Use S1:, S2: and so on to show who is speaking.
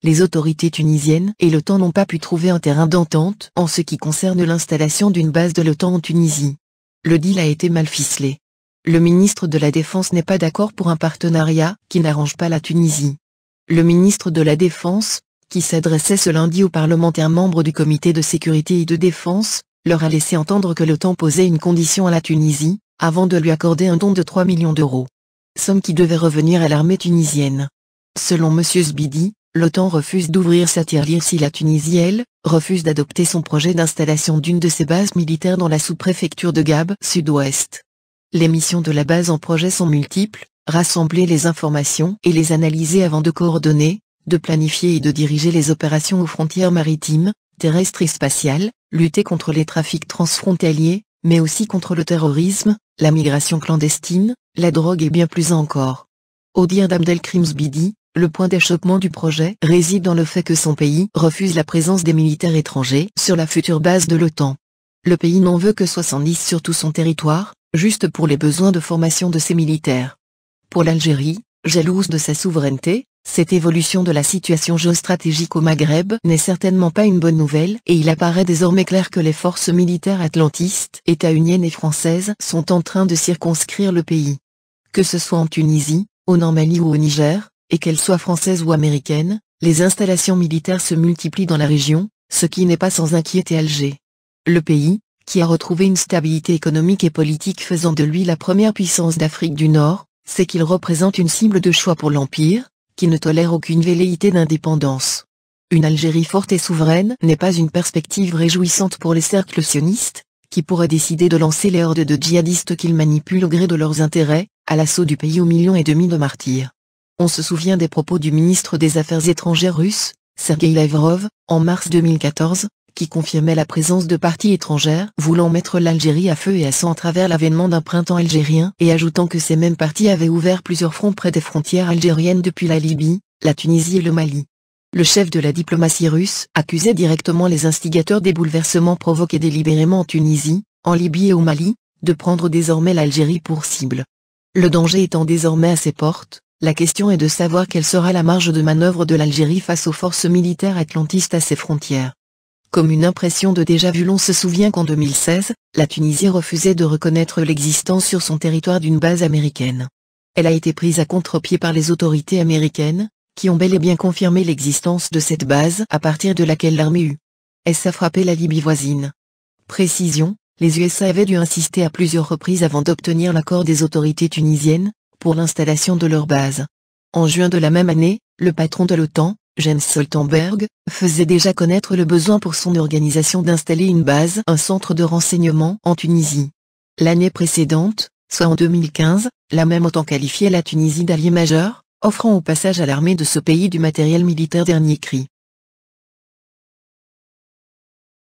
S1: les autorités tunisiennes et l'OTAN n'ont pas pu trouver un terrain d'entente en ce qui concerne l'installation d'une base de l'OTAN en Tunisie. Le deal a été mal ficelé. Le ministre de la Défense n'est pas d'accord pour un partenariat qui n'arrange pas la Tunisie. Le ministre de la Défense, qui s'adressait ce lundi aux parlementaires membres du comité de sécurité et de défense, leur a laissé entendre que l'OTAN posait une condition à la Tunisie, avant de lui accorder un don de 3 millions d'euros. Somme qui devait revenir à l'armée tunisienne. Selon M. Zbidi, l'OTAN refuse d'ouvrir sa tirelire si la Tunisie, elle, refuse d'adopter son projet d'installation d'une de ses bases militaires dans la sous-préfecture de Gab, sud-ouest. Les missions de la base en projet sont multiples, rassembler les informations et les analyser avant de coordonner, de planifier et de diriger les opérations aux frontières maritimes, terrestres et spatiales, lutter contre les trafics transfrontaliers, mais aussi contre le terrorisme, la migration clandestine, la drogue et bien plus encore. Au dire d'Abdelkrim Zbidi, le point d'achoppement du projet réside dans le fait que son pays refuse la présence des militaires étrangers sur la future base de l'OTAN. Le pays n'en veut que 70 sur tout son territoire, juste pour les besoins de formation de ses militaires. Pour l'Algérie, jalouse de sa souveraineté, cette évolution de la situation géostratégique au Maghreb n'est certainement pas une bonne nouvelle et il apparaît désormais clair que les forces militaires atlantistes, états-uniennes et françaises sont en train de circonscrire le pays. Que ce soit en Tunisie, au Nord Mali ou au Niger, et qu'elles soient françaises ou américaines, les installations militaires se multiplient dans la région, ce qui n'est pas sans inquiéter Alger. Le pays, qui a retrouvé une stabilité économique et politique faisant de lui la première puissance d'Afrique du Nord, sait qu'il représente une cible de choix pour l'Empire, qui ne tolère aucune velléité d'indépendance. Une Algérie forte et souveraine n'est pas une perspective réjouissante pour les cercles sionistes, qui pourraient décider de lancer les hordes de djihadistes qu'ils manipulent au gré de leurs intérêts, à l'assaut du pays aux millions et demi de martyrs. On se souvient des propos du ministre des Affaires étrangères russe, Sergueï Lavrov, en mars 2014, qui confirmait la présence de partis étrangères voulant mettre l'Algérie à feu et à sang à travers l'avènement d'un printemps algérien et ajoutant que ces mêmes partis avaient ouvert plusieurs fronts près des frontières algériennes depuis la Libye, la Tunisie et le Mali. Le chef de la diplomatie russe accusait directement les instigateurs des bouleversements provoqués délibérément en Tunisie, en Libye et au Mali, de prendre désormais l'Algérie pour cible. Le danger étant désormais à ses portes, la question est de savoir quelle sera la marge de manœuvre de l'Algérie face aux forces militaires atlantistes à ses frontières. Comme une impression de déjà-vu, l'on se souvient qu'en 2016, la Tunisie refusait de reconnaître l'existence sur son territoire d'une base américaine. Elle a été prise à contre-pied par les autorités américaines, qui ont bel et bien confirmé l'existence de cette base à partir de laquelle l'armée US a frappé la Libye voisine. Précision, les USA avaient dû insister à plusieurs reprises avant d'obtenir l'accord des autorités tunisiennes, pour l'installation de leur base. En juin de la même année, le patron de l'OTAN, Jens Stoltenberg, faisait déjà connaître le besoin pour son organisation d'installer une base, un centre de renseignement en Tunisie. L'année précédente, soit en 2015, la même OTAN qualifiait la Tunisie d'allié majeur, offrant au passage à l'armée de ce pays du matériel militaire dernier cri.